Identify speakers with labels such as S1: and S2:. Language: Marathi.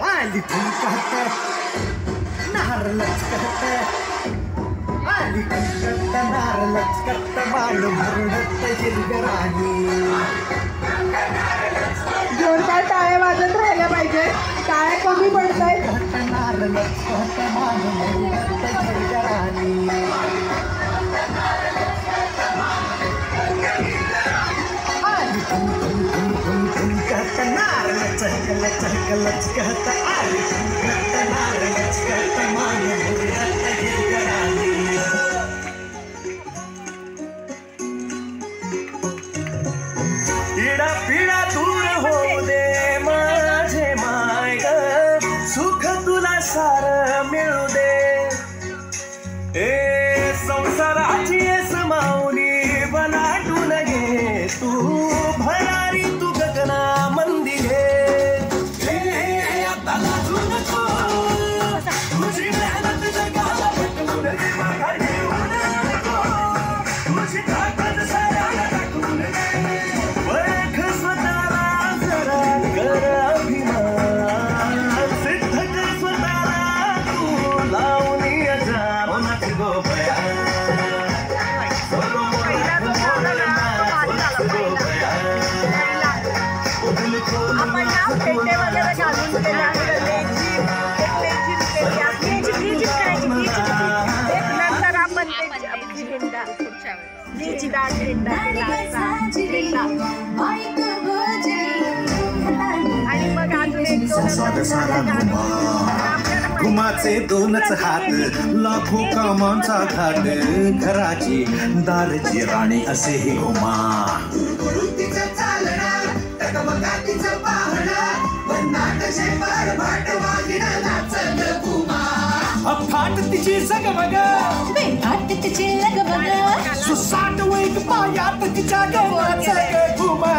S1: आली फुलकत नार लचकत आली फुलकत नार लचकत बाळ भरडत हिरगराणी
S2: जोरदार टाळ्या वाजत राहिल्या पाहिजे. टाळ्या कमी पडतायत.
S1: नार लचकत बाळ भरडत हिरगराणी आली फुलकत नार लचकत लचकत आली फुलकत नार लचकत बाळ भरडत हिरगराणी पिढा पिढा दूर होऊ दे माझे माय ग सुख तुला सार मिळू दे ए संसाराची समावली बनाटून घे तू भरारी तू गगना मंदी घे आता लाजू नको तुझी मेहनत जगाला पटवून दे मागा घेऊ नको तुझी ताकद साऱ्याला दाखवून दे घुमाचे दोनच हात लाखो कामांचा घाट घराची दारची राणी असे ही घुमा फाट तिची जगमग
S3: बेफाट तिची लगबग
S1: सुसाट वैक पायात तिच्या गव्हाचा घुमा